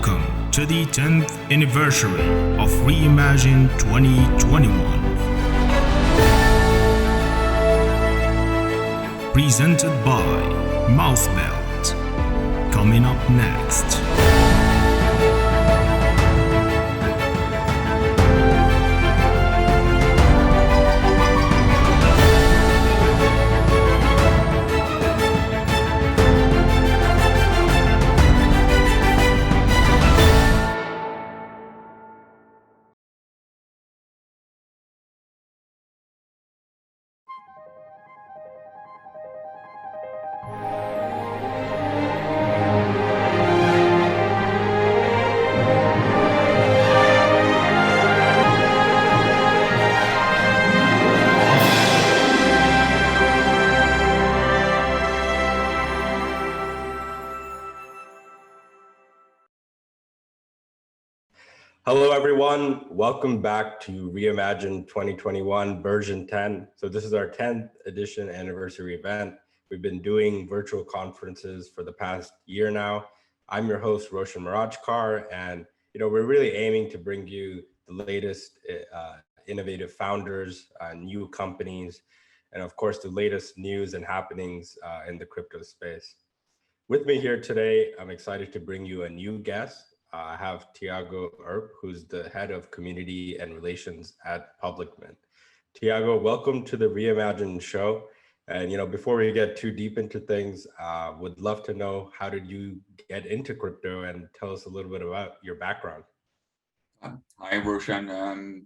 Welcome to the 10th anniversary of REIMAGINE 2021. Presented by Mousebelt. Coming up next. Hello, everyone. Welcome back to REIMAGINE 2021 version 10. So this is our 10th edition anniversary event. We've been doing virtual conferences for the past year now. I'm your host, Roshan Mirajkar, and we're really aiming to bring you the latest innovative founders, new companies, and of course, the latest news and happenings in the crypto space. With me here today, I'm excited to bring you a new guest. I have Thiago Earp, who's the head of community and relations at Public Mint. Thiago, welcome to the REIMAGINE show. And before we get too deep into things, would love to know, how did you get into crypto, and tell us a little bit about your background. Hi, Roshan.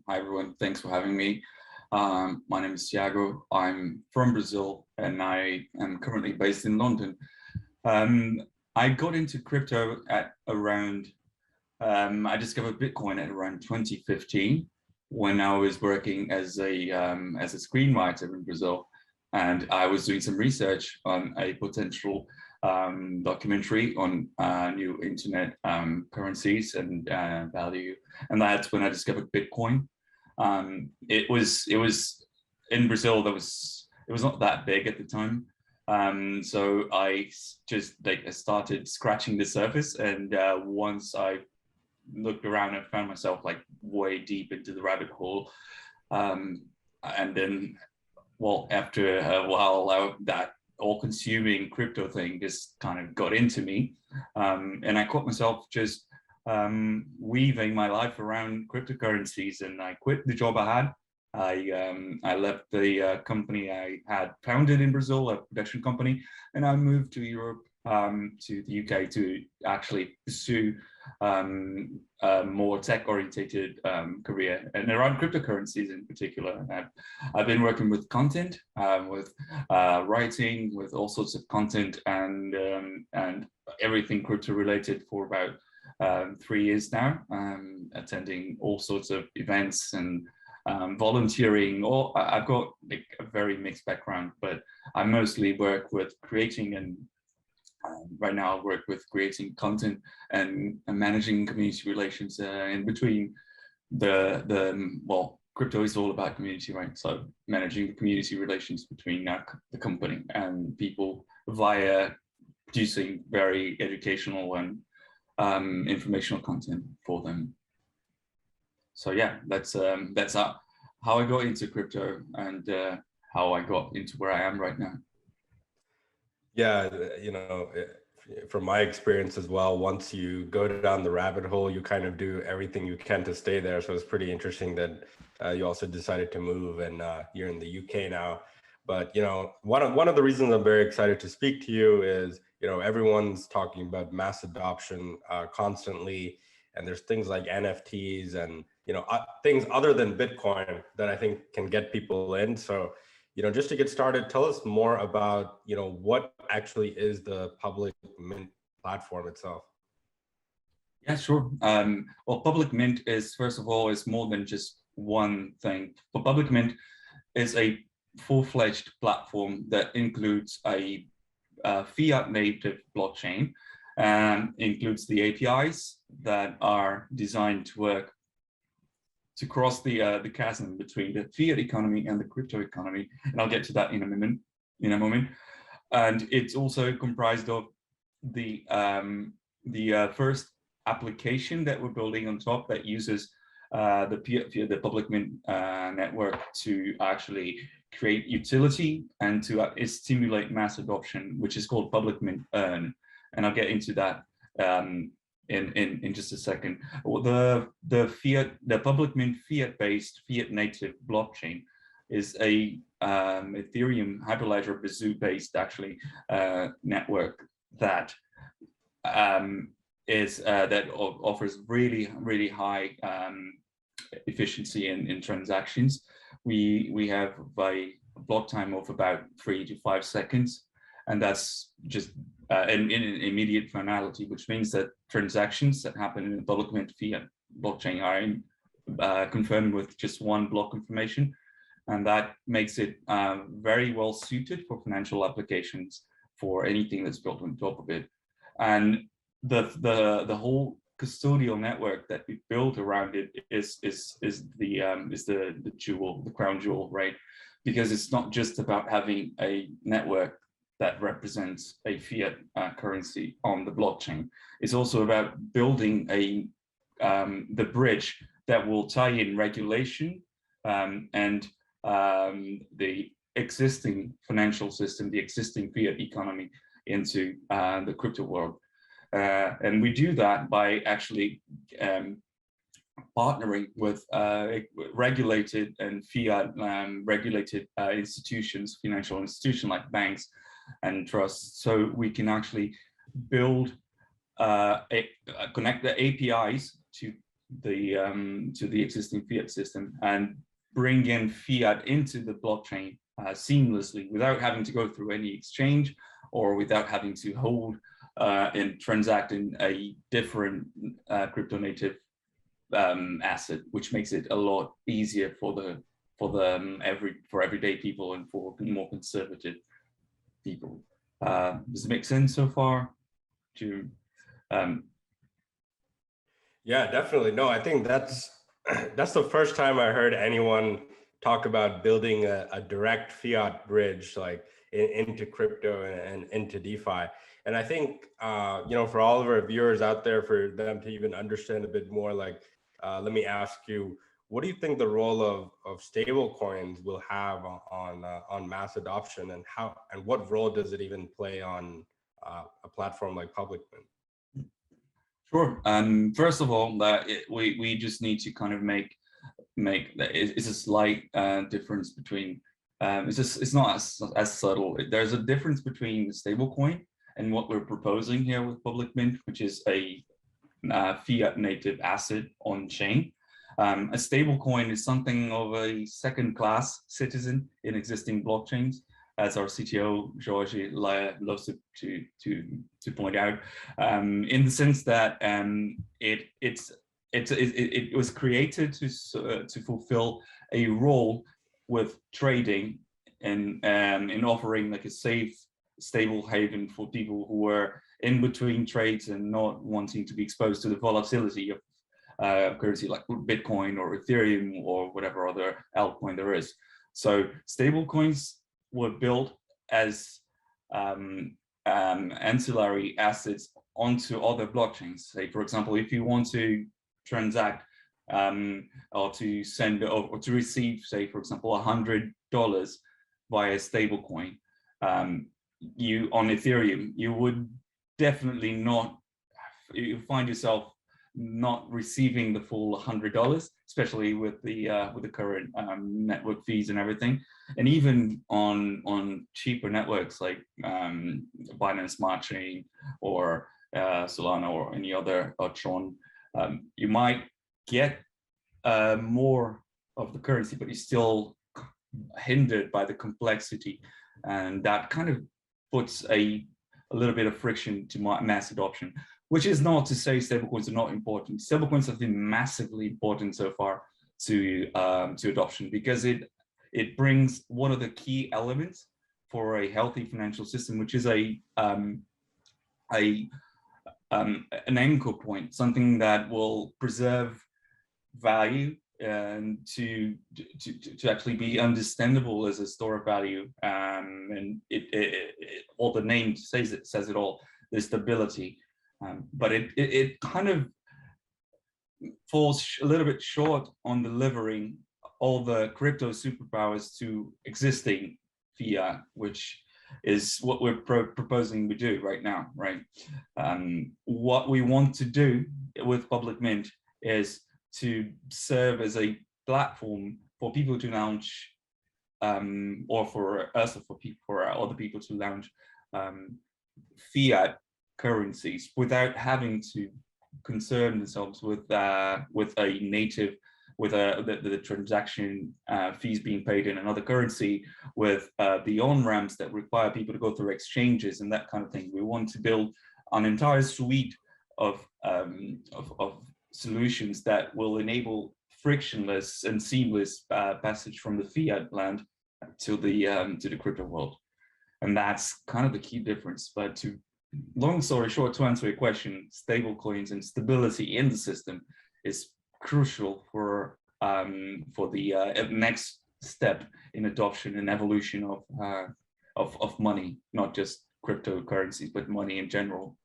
Hi, everyone. Thanks for having me. My name is Thiago. I'm from Brazil, and I am currently based in London. I got into crypto at around I discovered Bitcoin at around 2015 when I was working as a screenwriter in Brazil, and I was doing some research on a potential documentary on new internet currencies and value, and that's when I discovered Bitcoin. It was in Brazil. It was not that big at the time. So I just started scratching the surface, and once I looked around and found myself way deep into the rabbit hole, and then after a while, that all-consuming crypto thing just kind of got into me, and I caught myself just weaving my life around cryptocurrencies, and I quit the job I had. I left the company I had founded in Brazil, a production company, and I moved to Europe, to the UK, to actually pursue a more tech-orientated career, and around cryptocurrencies in particular. I've been working with content, with writing, with all sorts of content, and everything crypto-related for about 3 years now, attending all sorts of events and volunteering. I've got a very mixed background, but I mostly work with creating, and right now I work with creating content and managing community relations in between crypto is all about community, right? So managing community relations between the company and people via producing very educational and informational content for them. So yeah, that's how I got into crypto, and how I got into where I am right now. Yeah, from my experience as well, once you go down the rabbit hole, you kind of do everything you can to stay there. So it's pretty interesting that you also decided to move, and you're in the UK now. But one of the reasons I'm very excited to speak to you is everyone's talking about mass adoption constantly, and there's things like NFTs and things other than Bitcoin that I think can get people in. So just to get started, tell us more about what actually is the Public Mint platform itself. Yeah, sure. Well, Public Mint is, first of all, is more than just one thing. But Public Mint is a full-fledged platform that includes a Fiat native blockchain, and includes the APIs that are designed to work to cross the chasm between the fiat economy and the crypto economy, and I'll get to that in a moment. And it's also comprised of the first application that we're building on top that uses the public mint network to actually create utility and to stimulate mass adoption, which is called Public Mint Earn. And I'll get into that in just a second. The Public Mint Fiat-based, Fiat-native blockchain is a Ethereum Hyperledger Bazoo-based actually network that that offers really high efficiency in transactions. We have a block time of about 3 to 5 seconds, and that's just in immediate finality, which means that transactions that happen in the public mint fiat blockchain are confirmed with just one block confirmation, and that makes it very well suited for financial applications for anything that's built on top of it. And the whole custodial network that we built around it is the jewel, the crown jewel, right? Because it's not just about having a network that represents a fiat currency on the blockchain. It's also about building the bridge that will tie in regulation and the existing financial system, the existing fiat economy into the crypto world. And we do that by actually partnering with regulated and fiat regulated institutions, financial institutions like banks and trusts, so we can actually build connect the APIs to the existing fiat system and bring in fiat into the blockchain seamlessly without having to go through any exchange or without having to hold and transact in a different crypto native asset, which makes it a lot easier for everyday people and for more conservative people. Does it make sense so far? Yeah, definitely. No, I think that's the first time I heard anyone talk about building a direct fiat bridge like into crypto and into DeFi. And I think, for all of our viewers out there, for them to even understand a bit more, like, let me ask you, what do you think the role of stable coins will have on mass adoption, and what role does it even play on a platform like Public Mint? Sure. First of all, we just need to kind of make it's a slight difference between it's not as subtle. There's a difference between the stable coin and what we're proposing here with Public Mint, which is a fiat native asset on chain. A stable coin is something of a second-class citizen in existing blockchains, as our CTO Jorge loves to point out, in the sense that it was created to fulfill a role with trading and in offering like a safe, stable haven for people who were in between trades and not wanting to be exposed to the volatility of currency like Bitcoin or Ethereum or whatever other altcoin there is. So stable coins were built as ancillary assets onto other blockchains. Say, for example, if you want to transact or to send or to receive, say, for example, $100 via stablecoin, you on Ethereum, you would definitely not, you find yourself not receiving the full $100, especially with the current network fees and everything. And even on cheaper networks like Binance Smart Chain or Solana or any other Tron, you might get more of the currency, but you're still hindered by the complexity, and that kind of puts a little bit of friction to mass adoption. Which is not to say stablecoins are not important. Stablecoins have been massively important so far to adoption, because it brings one of the key elements for a healthy financial system, which is an anchor point, something that will preserve value and to actually be understandable as a store of value. And all the name says it all. The stability. But it kind of falls a little bit short on delivering all the crypto superpowers to existing fiat, which is what we're proposing we do right now, right? What we want to do with Public Mint is to serve as a platform for people to launch, or for us, or for other people to launch fiat currencies without having to concern themselves with a native, with the transaction fees being paid in another currency, with the on-ramps that require people to go through exchanges and that kind of thing. We want to build an entire suite of solutions that will enable frictionless and seamless passage from the fiat land to the crypto world. And that's kind of the key difference. But long story short, to answer your question, stable coins and stability in the system is crucial for the next step in adoption and evolution of money, not just cryptocurrencies, but money in general.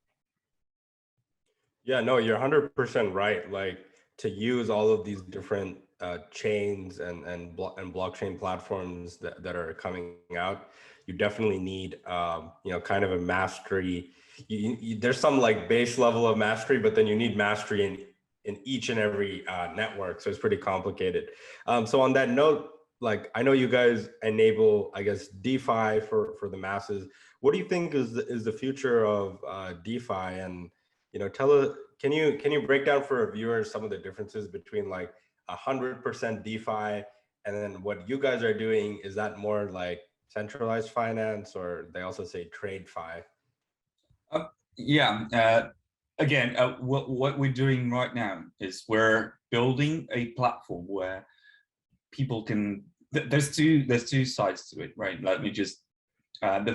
Yeah, no, you're 100% right. Like, to use all of these different chains and blockchain platforms that are coming out, you definitely need kind of a mastery. There's some like base level of mastery, but then you need mastery in each and every network. So it's pretty complicated. So on that note, like, I know you guys enable, I guess, DeFi for the masses. What do you think is the future of DeFi? And can you break down for our viewers some of the differences between like 100% DeFi and then what you guys are doing? Is that more like centralized finance, or they also say trade fi? Again, what we're doing right now is we're building a platform where people can. There's two sides to it, right? Let me just. The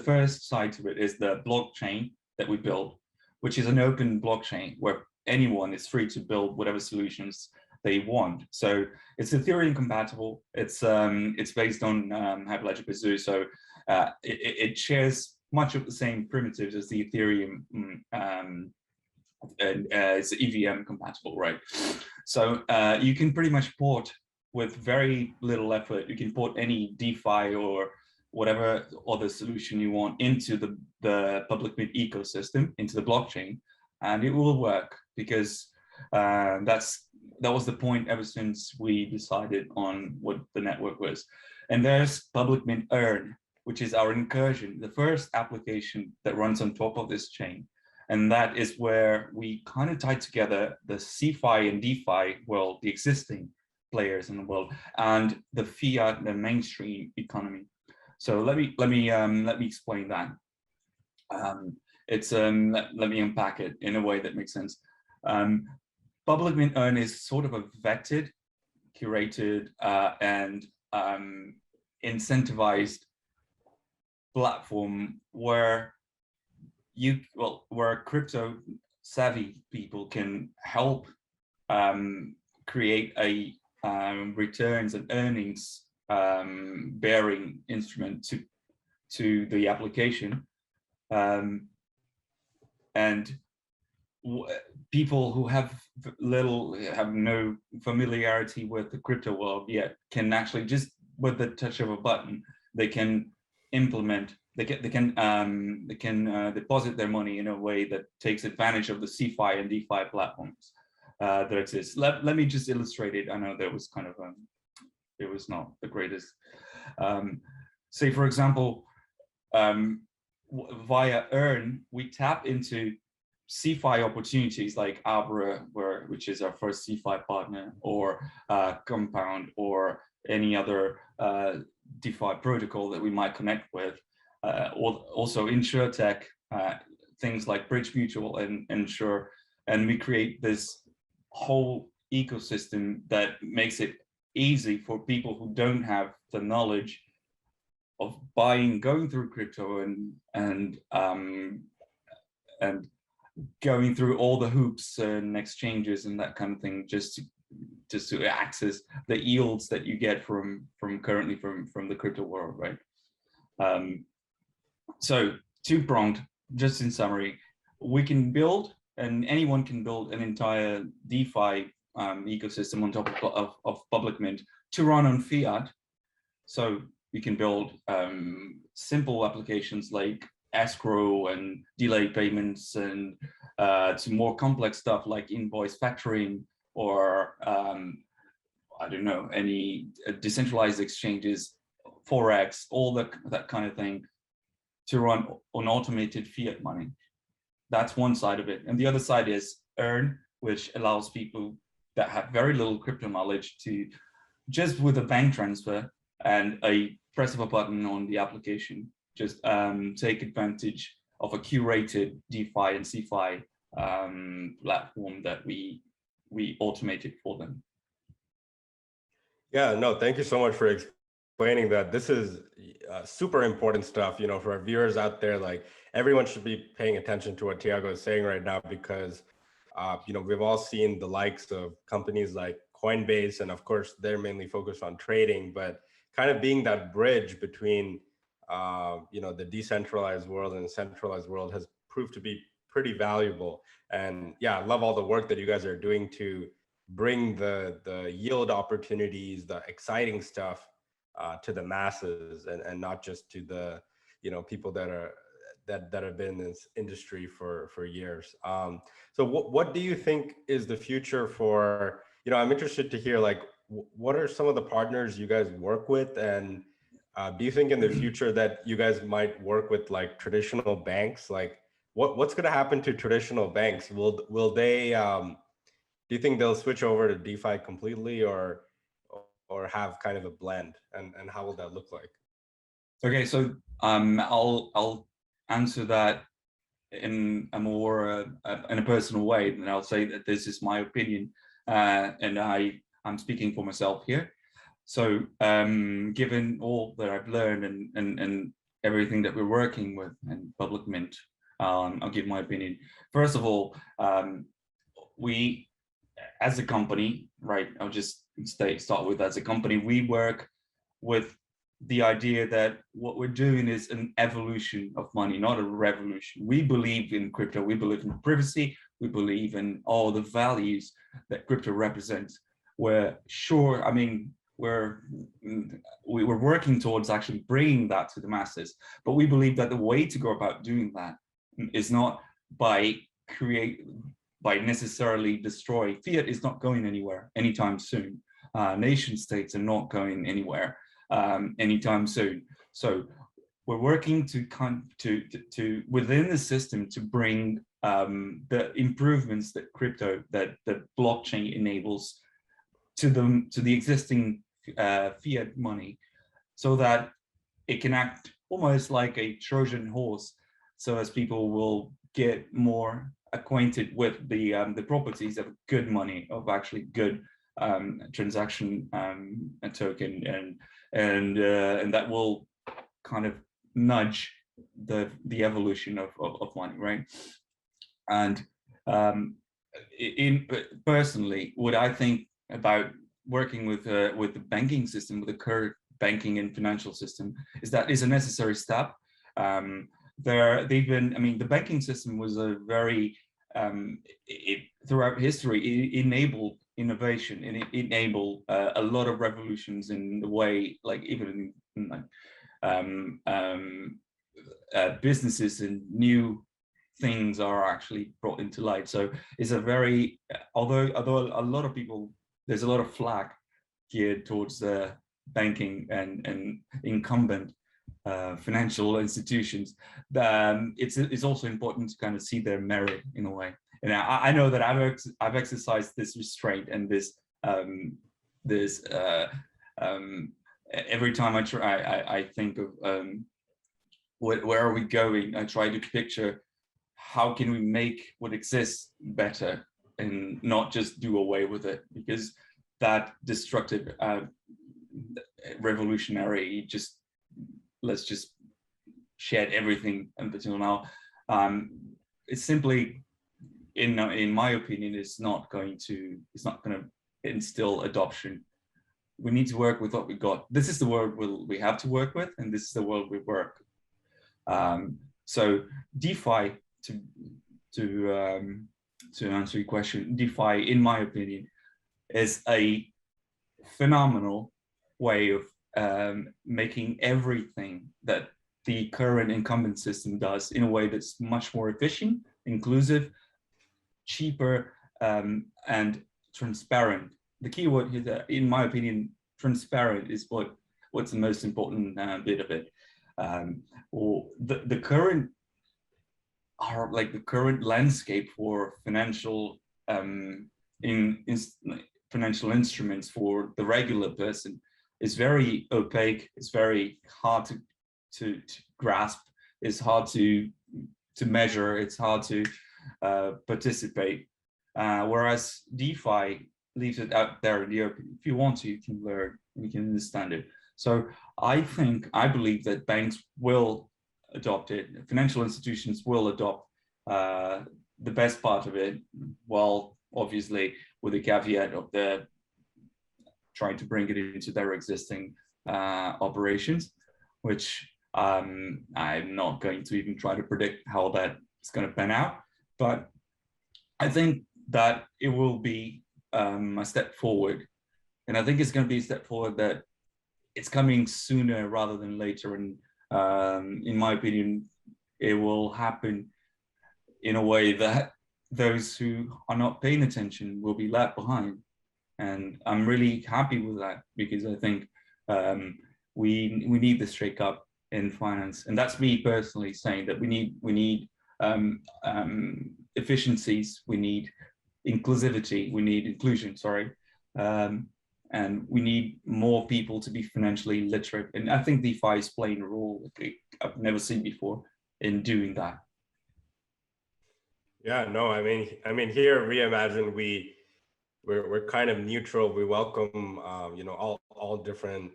first side to it is the blockchain that we build, which is an open blockchain where anyone is free to build whatever solutions they want. So it's Ethereum compatible. It's based on Hyperledger Bazoo, so it shares much of the same primitives as the Ethereum, and it's EVM compatible, right? So you can pretty much port with very little effort. You can port any DeFi or whatever other solution you want into the Public Mint ecosystem, into the blockchain, and it will work, because that was the point ever since we decided on what the network was. And there's Public Mint Earn, which is our incursion, the first application that runs on top of this chain. And that is where we kind of tie together the CeFi and DeFi world, the existing players in the world, and the fiat, the mainstream economy. So let me explain that. Let me unpack it in a way that makes sense. Public Mint Earn is sort of a vetted, curated, and incentivized platform where where crypto savvy people can help create a returns and earnings bearing instrument to the application, and people who have no familiarity with the crypto world yet can actually, just with the touch of a button, they can implement, they can deposit their money in a way that takes advantage of the CeFi and DeFi platforms that exist. Let me just illustrate it. I know that was kind of it was not the greatest. Say for example, via Earn, we tap into CeFi opportunities like Abra, which is our first CeFi partner, or Compound, or any other DeFi protocol that we might connect with. Also InsurTech, things like Bridge Mutual and Insure, and we create this whole ecosystem that makes it easy for people who don't have the knowledge of going through crypto and going through all the hoops and exchanges and that kind of thing, just to access the yields that you get from the crypto world, right? So two-pronged, just in summary, we can build and anyone can build an entire DeFi ecosystem on top of public mint to run on fiat. So we can build simple applications like escrow and delayed payments, and to more complex stuff like invoice factoring, or I don't know, any decentralized exchanges, Forex, all that kind of thing, to run on automated fiat money. That's one side of it. And the other side is Earn, which allows people that have very little crypto knowledge to, just with a bank transfer and a press of a button on the application, just take advantage of a curated DeFi and CeFi platform that we automated for them. Yeah, no, thank you so much for explaining that. This is super important stuff, you know, for our viewers out there. Like, everyone should be paying attention to what Thiago is saying right now, because you know, we've all seen the likes of companies like Coinbase, and of course they're mainly focused on trading, but kind of being that bridge between you know, the decentralized world and the centralized world has proved to be pretty valuable. And yeah, I love all the work that you guys are doing to bring the yield opportunities, the exciting stuff to the masses, and not just to the, you know, people that have been in this industry for years. So what do you think is the future for, you know, I'm interested to hear, like, what are some of the partners you guys work with, and do you think in the future that you guys might work with like traditional banks? Like, what's going to happen to traditional banks? Will they do you think they'll switch over to DeFi completely, or have kind of a blend, and how will that look like? Okay, so I'll answer that in a more in a personal way, and I'll say that this is my opinion, and I'm speaking for myself here. So given all that I've learned and everything that we're working with in public mint, I'll give my opinion. First of all, we as a company, right, I'll just start with, as a company, we work with the idea that what we're doing is an evolution of money, not a revolution. We believe in crypto, we believe in privacy, we believe in all the values that crypto represents. We're sure, I mean, we're working towards actually bringing that to the masses, but we believe that the way to go about doing that is not by necessarily destroy. Fiat is not going anywhere anytime soon. Nation states are not going anywhere anytime soon. So we're working to within the system to bring the improvements that that blockchain enables to the existing fiat money, so that it can act almost like a Trojan horse, so as people will get more acquainted with the properties of good money, of actually good transaction token, and that will kind of nudge the evolution of money, right? And personally, what I think about working with the banking system, with the current banking and financial system, is that is a necessary step. The banking system was a very throughout history, it enabled innovation, and it enabled a lot of revolutions in the way, like even businesses and new things are actually brought into light. So it's a very, although a lot of people, there's a lot of flack geared towards the banking and incumbent financial institutions, it's also important to kind of see their merit in a way. And I know that I've exercised this restraint and this every time I think of where are we going, I try to picture how can we make what exists better and not just do away with it, because that destructive revolutionary let's just shed everything until now. It's simply, in my opinion, it's not going to instill adoption. We need to work with what we got. This is the world we have to work with, and this is the world we work. So DeFi, to to answer your question, DeFi, in my opinion, is a phenomenal way of making everything that the current incumbent system does in a way that's much more efficient, inclusive, cheaper, and transparent. The key word here, in my opinion, transparent is what's the most important bit of it. Or the current the current landscape for financial financial instruments for the regular person is very opaque. It's very hard to grasp. It's hard to measure. It's hard to participate. Whereas DeFi leaves it out there in the open. If you want to, you can learn, you can understand it. So I believe that banks will adopt it. Financial institutions will adopt the best part of it, while obviously with the caveat of the trying to bring it into their existing operations, which I'm not going to even try to predict how that is going to pan out. But I think that it will be a step forward. And I think it's going to be a step forward that it's coming sooner rather than later. And in my opinion, it will happen in a way that those who are not paying attention will be left behind. And I'm really happy with that, because I think we need this shake up in finance. And that's me personally saying that we need efficiencies, we need inclusivity, we need inclusion, sorry. And we need more people to be financially literate. And I think DeFi is playing a role that I've never seen before in doing that. Yeah, no, I mean, here at Reimagine, we're kind of neutral. We welcome, all different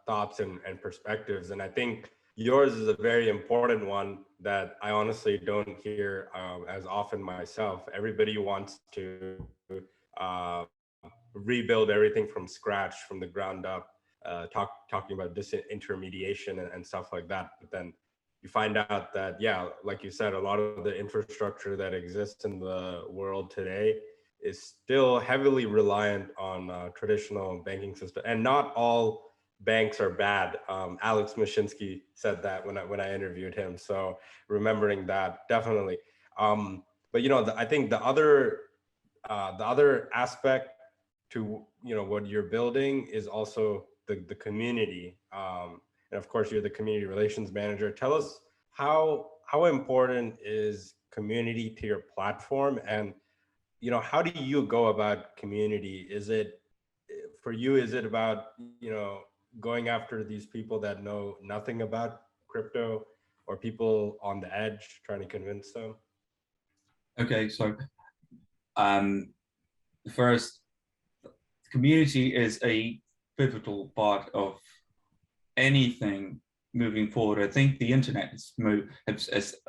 thoughts and perspectives. And I think yours is a very important one that I honestly don't hear as often myself. Everybody wants to rebuild everything from scratch, from the ground up, talking about disintermediation and stuff like that. But then you find out that, yeah, like you said, a lot of the infrastructure that exists in the world today is still heavily reliant on traditional banking system. And not all banks are bad. Alex Mashinsky said that when I interviewed him. So remembering that, definitely. But I think the other aspect to what you're building is also the community. And of course, you're the community relations manager. Tell us how important is community to your platform, and how do you go about community? Is it for you? Is it about going after these people that know nothing about crypto, or people on the edge, trying to convince them? Okay, so first, community is a pivotal part of anything moving forward. I think the internet has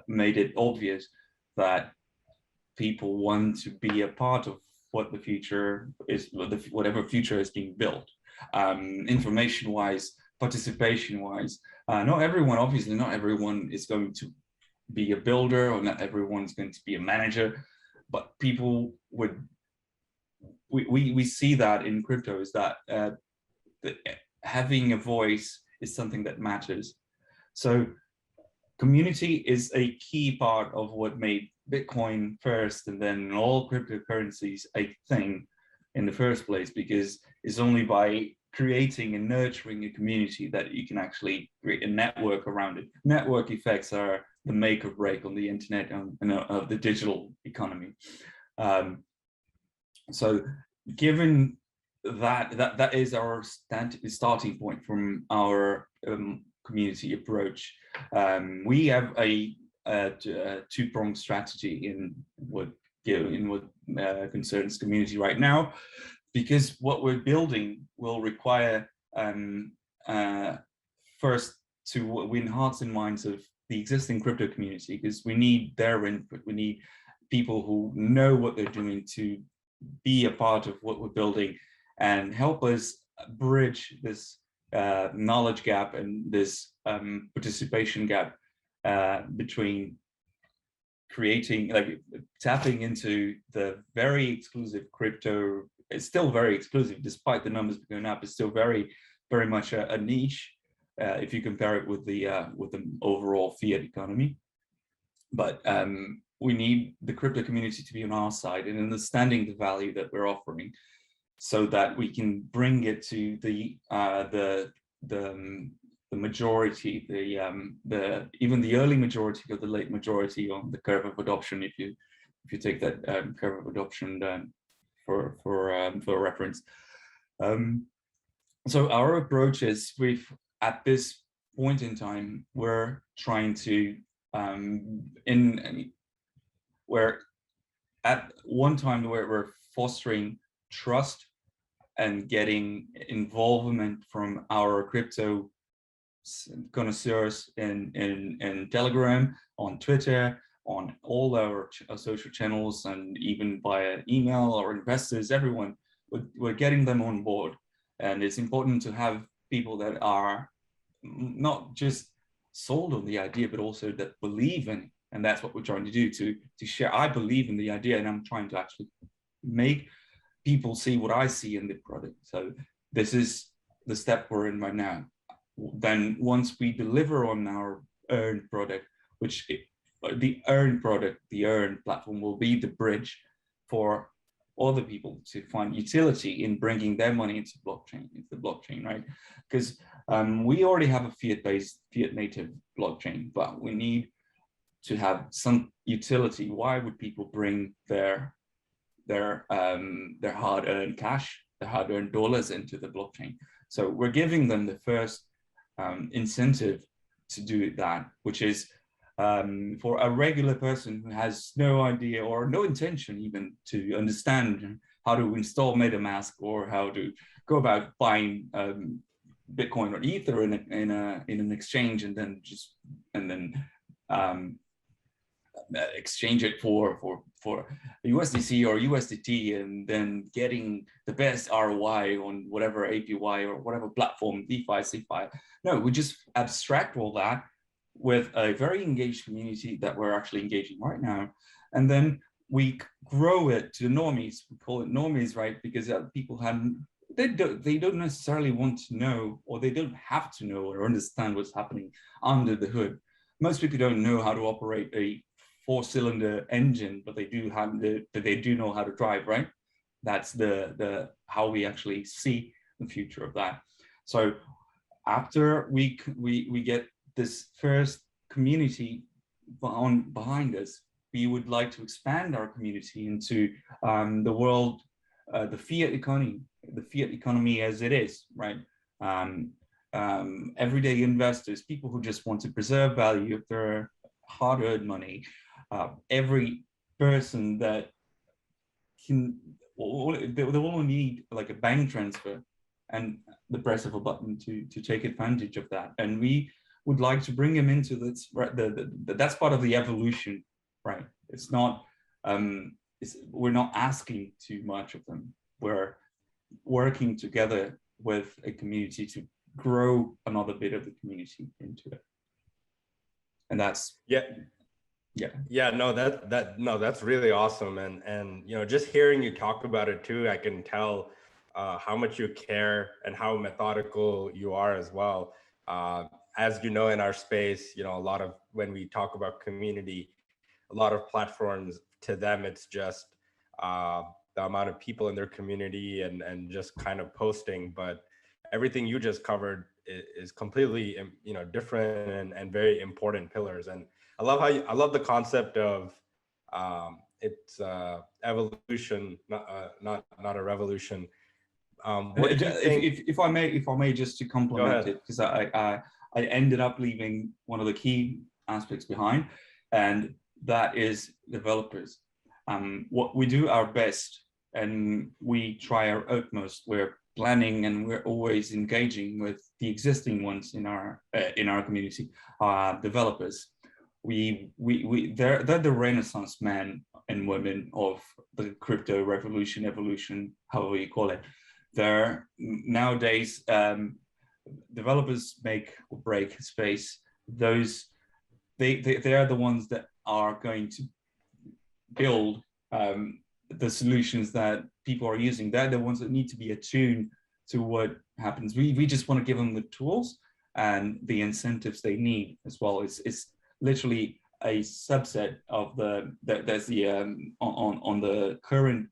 made it obvious that people want to be a part of what the future is, whatever future is being built, information-wise, participation-wise. Not everyone is going to be a builder, or not everyone's going to be a manager, but people would. We see that in crypto, is that having a voice is something that matters. So community is a key part of what made Bitcoin first, and then all cryptocurrencies a thing in the first place, because it's only by creating and nurturing a community that you can actually create a network around it. Network effects are the make or break on the internet and of the digital economy. So given that is our starting point from our community approach, we have a two-pronged strategy in what concerns community right now, because what we're building will require first to win hearts and minds of the existing crypto community, because we need their input. We need people who know what they're doing to be a part of what we're building and help us bridge this knowledge gap and this participation gap between creating, tapping into the very exclusive crypto. It's still very exclusive, despite the numbers going up. It's still very much a niche if you compare it with the overall fiat economy. But we need the crypto community to be on our side and understanding the value that we're offering, so that we can bring it to the majority, even the early majority or the late majority on the curve of adoption. If you take that curve of adoption for reference. So our approach is, at this point in time, we're trying to we're at one time where we're fostering trust and getting involvement from our crypto connoisseurs in Telegram, on Twitter, on all our social channels, and even via email, or investors, everyone. We're getting them on board. And it's important to have people that are not just sold on the idea, but also that believe in it. And that's what we're trying to do, to share. I believe in the idea, and I'm trying to actually make people see what I see in the product. So this is the step we're in right now. Then once we deliver on our earned product, the earned platform will be the bridge for other people to find utility in bringing their money into the blockchain, right? Because we already have a fiat native blockchain, but we need to have some utility. Why would people bring their hard-earned cash, their hard-earned dollars into the blockchain? So we're giving them the first incentive to do that, which is for a regular person who has no idea or no intention even to understand how to install MetaMask, or how to go about buying Bitcoin or Ether in an exchange, and then exchange it for USDC or USDT, and then getting the best ROI on whatever APY or whatever platform, DeFi, CeFi. No, we just abstract all that with a very engaged community that we're actually engaging right now. And then we grow it to the normies. We call it normies, right? Because people they don't necessarily want to know, or they don't have to know or understand what's happening under the hood. Most people don't know how to operate a 4-cylinder engine, but they do know how to drive, right? That's the how we actually see the future of that. So after we get this first community behind us, we would like to expand our community into the world, the fiat economy as it is, right? Everyday investors, people who just want to preserve value of their hard-earned money, every person that they all need like a bank transfer and the press of a button to take advantage of that. And we would like to bring them into this, right? That's part of the evolution, right? It's not, we're not asking too much of them. We're working together with a community to grow another bit of the community into it. And that's that's really awesome. And you know, just hearing you talk about it too, I can tell how much you care and how methodical you are as well. As you know, in our space, you know, a lot of, when we talk about community, a lot of platforms, to them, it's just the amount of people in their community and just kind of posting. But everything you just covered is completely, you know, different and very important pillars. And I love the concept of it's evolution, not a revolution. What do you think? If I may, just to complement it, because I ended up leaving one of the key aspects behind, and that is developers. What we do our best, and we try our utmost. We're planning and we're always engaging with the existing ones in our community, developers. They're the Renaissance men and women of the crypto revolution, evolution, however you call it. They're nowadays, developers make or break space. They are the ones that are going to build the solutions that people are using. They're the ones that need to be attuned to what happens. We just want to give them the tools and the incentives they need as well. It's literally a subset of there's the on the current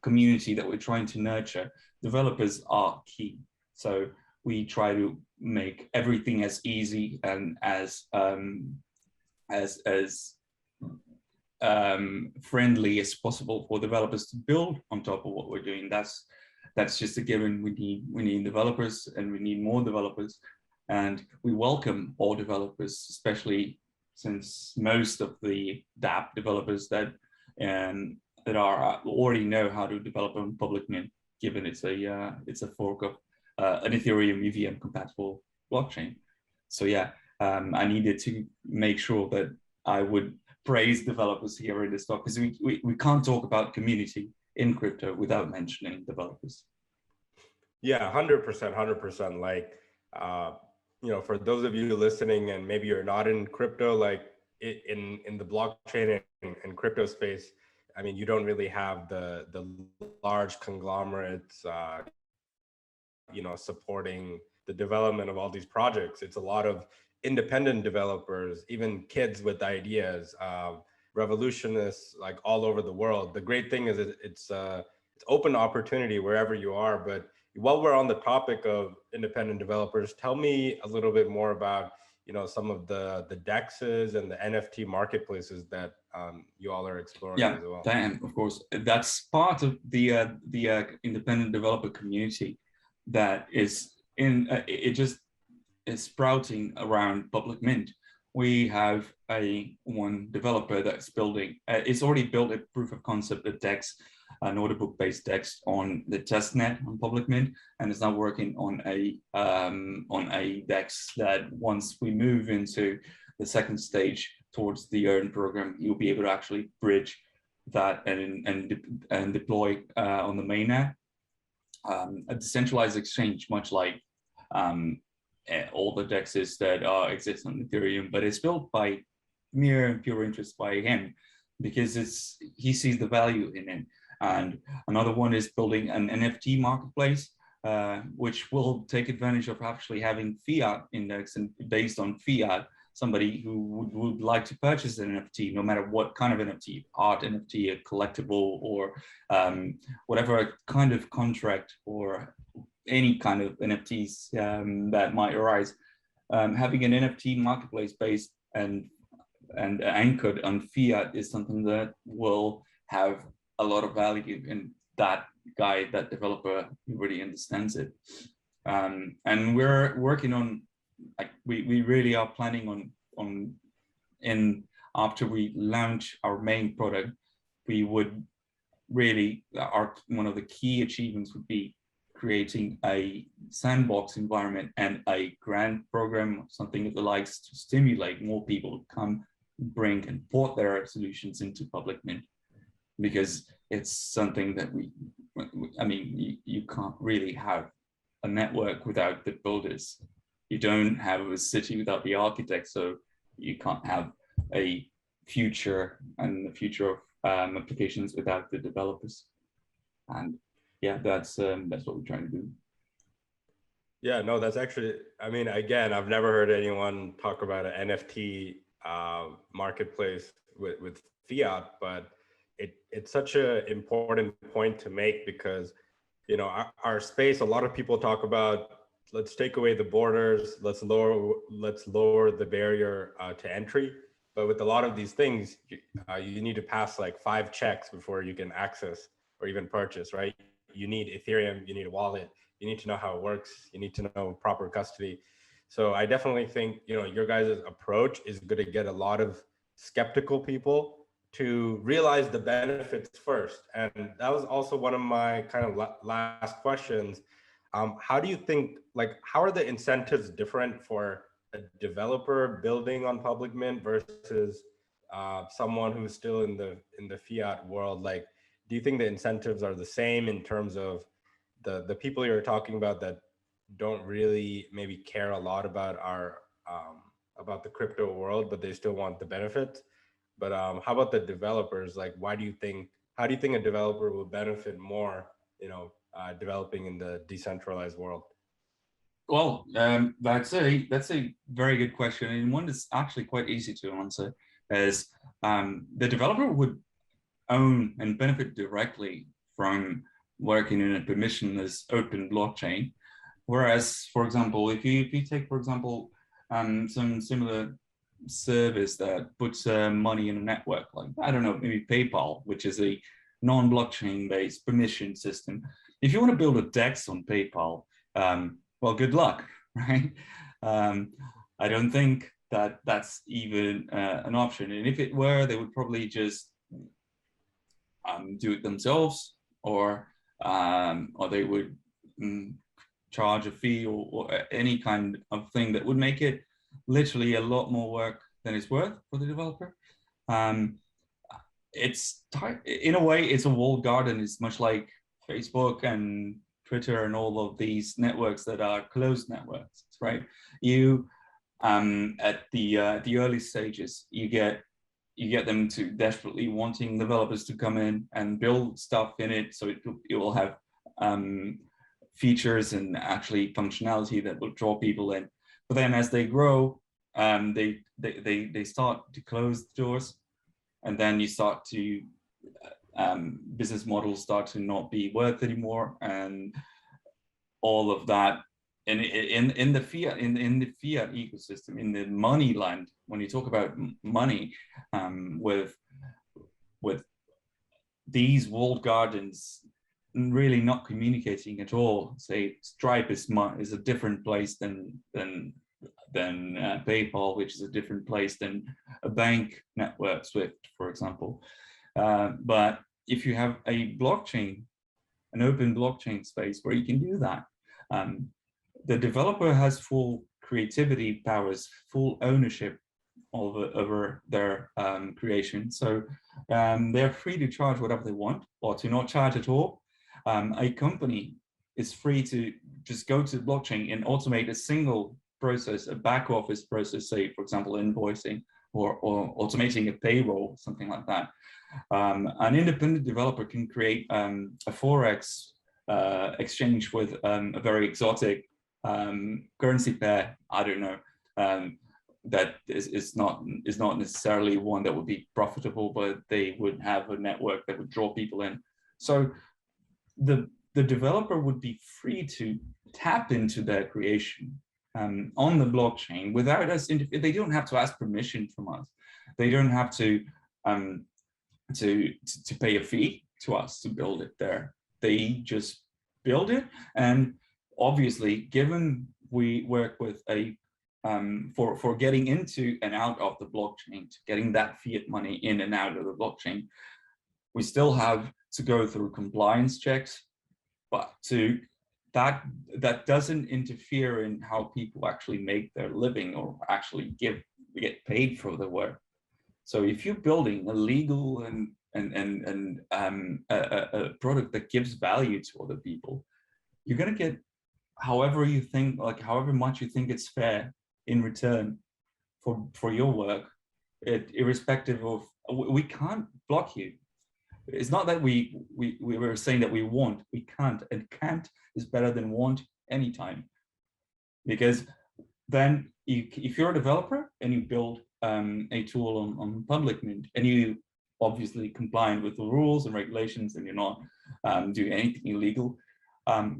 community that we're trying to nurture. Developers are key, so we try to make everything as easy and as friendly as possible for developers to build on top of what we're doing. That's just a given. We need developers, and we need more developers, and we welcome all developers, especially since most of the dApp developers that already know how to develop on public mint, given it's a fork of an Ethereum EVM compatible blockchain. So yeah, I needed to make sure that I would praise developers here in this talk, because we can't talk about community in crypto without mentioning developers. Yeah, 100%. Like, for those of you listening and maybe you're not in crypto, like in the blockchain and crypto space, I mean, you don't really have the large conglomerates, supporting the development of all these projects. It's a lot of independent developers, even kids with ideas, revolutionists, like all over the world. The great thing is it's open opportunity wherever you are. But while we're on the topic of independent developers, tell me a little bit more about some of the DEXs and the NFT marketplaces that you all are exploring as well. Yeah, and of course, that's part of the independent developer community that is it just is sprouting around public mint. We have one developer that's building, it's already built a proof of concept, a DEX, an order book based DEX on the testnet on public mint, and is now working on a DEX that once we move into the second stage towards the earn program, you'll be able to actually bridge that and deploy on the mainnet. A decentralized exchange, much like all the DEXs that exist on Ethereum, but it's built by mere pure interest by him, because he sees the value in it. And another one is building an NFT marketplace, which will take advantage of actually having Fiat index, and based on Fiat, somebody who would like to purchase an NFT, no matter what kind of NFT, art NFT, a collectible, or whatever kind of contract or any kind of NFTs that might arise, having an NFT marketplace based and anchored on Fiat is something that will have a lot of value, and that guy, that developer, really understands it. And we're working on, like, we really are planning on after we launch our main product, we would really, one of the key achievements would be creating a sandbox environment and a grant program, something of the likes, to stimulate more people to come, bring and port their solutions into public mint, because it's something that you can't really have a network without the builders. You don't have a city without the architects, so you can't have a future and the future of applications without the developers. And yeah, that's what we're trying to do. Yeah, no, that's actually, I mean, again, I've never heard anyone talk about an NFT marketplace with Fiat, but it's such an important point to make, because our space, a lot of people talk about, let's take away the borders, let's lower the barrier to entry. But with a lot of these things, you need to pass like 5 checks before you can access or even purchase, right? You need Ethereum, you need a wallet, you need to know how it works, you need to know proper custody. So I definitely think your guys' approach is going to get a lot of skeptical people to realize the benefits first. And that was also one of my kind of last questions. How do you think, how are the incentives different for a developer building on public mint versus someone who's still in the fiat world? Like, do you think the incentives are the same in terms of the people you're talking about that don't really maybe care a lot about about the crypto world, but they still want the benefits, But how about the developers? Like, how do you think a developer will benefit more, developing in the decentralized world? Well, that's a very good question, and one that's actually quite easy to answer. Is the developer would own and benefit directly from working in a permissionless open blockchain, whereas, for example, if you take, for example, some similar service that puts money in a network, like, I don't know, maybe PayPal, which is a non-blockchain based permission system. If you want to build a DEX on PayPal, well, good luck, right? I don't think that that's even an option. And if it were, they would probably just do it themselves, or they would charge a fee or any kind of thing that would make it literally a lot more work than it's worth for the developer. It's in a way, it's a walled garden. It's much like Facebook and Twitter and all of these networks that are closed networks, right? You at the early stages, you get them to desperately wanting developers to come in and build stuff in it, so it will have features and actually functionality that will draw people in. But then as they grow, they start to close the doors, and then you start to business models start to not be worth anymore, and all of that. And in the fiat ecosystem, in the money land, when you talk about money, with these walled gardens really not communicating at all. Say Stripe is a different place than PayPal, which is a different place than a bank network, Swift, for example. But if you have a blockchain, an open blockchain space where you can do that, the developer has full creativity powers, full ownership over their creation. So they're free to charge whatever they want, or to not charge at all. A company is free to just go to the blockchain and automate a single process, a back office process, say, for example, invoicing or automating a payroll, something like that. An independent developer can create a Forex exchange with a very exotic currency pair. I don't know, that is not necessarily one that would be profitable, but they would have a network that would draw people in. So the developer would be free to tap into their creation on the blockchain without us. They don't have to ask permission from us. They don't have to pay a fee to us to build it there. They just build it. And obviously, given we work with a for getting into and out of the blockchain, to getting that fiat money in and out of the blockchain, we still have to go through compliance checks, but that doesn't interfere in how people actually make their living or actually get paid for the work. So if you're building a legal and a product that gives value to other people, you're gonna get however you think, like however much you think it's fair in return for your work, irrespective of. We can't block you. It's not that we were saying that we want. We can't, and can't is better than want anytime. Because then if you're a developer and you build a tool on public mint, and you obviously compliant with the rules and regulations, and you're not doing anything illegal,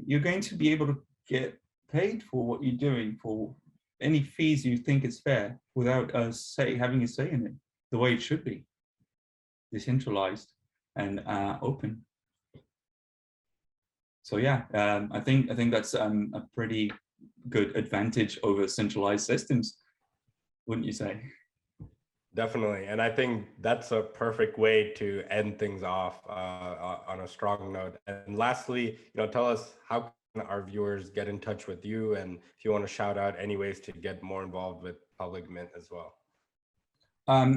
you're going to be able to get paid for what you're doing, for any fees you think is fair, without us having a say in it, the way it should be, decentralized and open. So yeah, I think that's a pretty good advantage over centralized systems, wouldn't you say? Definitely. And I think that's a perfect way to end things off on a strong note. And lastly, tell us, how can our viewers get in touch with you? And if you want to shout out any ways to get more involved with Public Mint as well.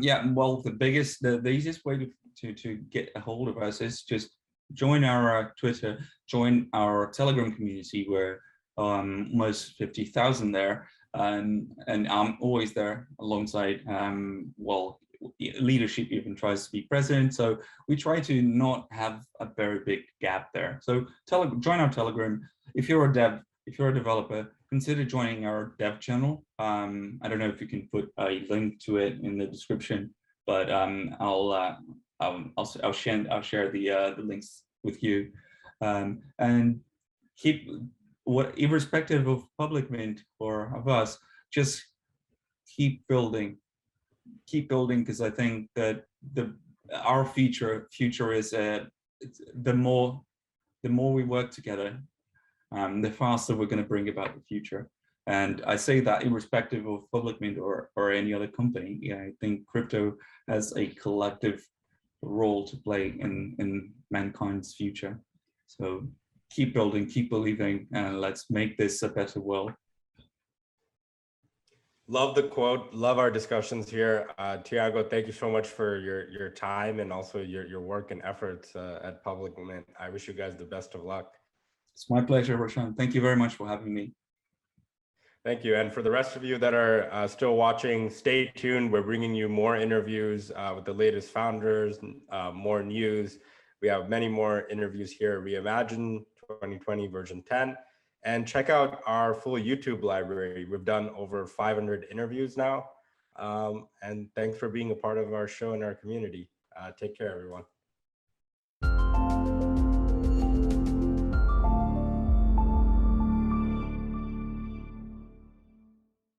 Yeah, well, the easiest way to get a hold of us is just join our Twitter, join our Telegram community, where almost 50,000 there. And I'm always there alongside, well, leadership even tries to be present. So we try to not have a very big gap there. So join our Telegram. If you're a dev, if you're a developer, consider joining our dev channel. I don't know if you can put a link to it in the description, but I'll share the links with you, and keep irrespective of public mint or of us, just keep building, because I think that our future is the more we work together, the faster we're going to bring about the future. And I say that irrespective of public mint or any other company. Yeah, I think crypto has a collective role to play in mankind's future. So keep building, keep believing, and let's make this a better world. Love the quote. Love our discussions here. Thiago, thank you so much for your time and also your work and efforts at Public Mint. I wish you guys the best of luck. It's my pleasure, Roshan. Thank you very much for having me. Thank you. And for the rest of you that are still watching, stay tuned. We're bringing you more interviews with the latest founders, more news. We have many more interviews here at Reimagine 2020 version 10. And check out our full YouTube library. We've done over 500 interviews now. And thanks for being a part of our show and our community. Take care, everyone.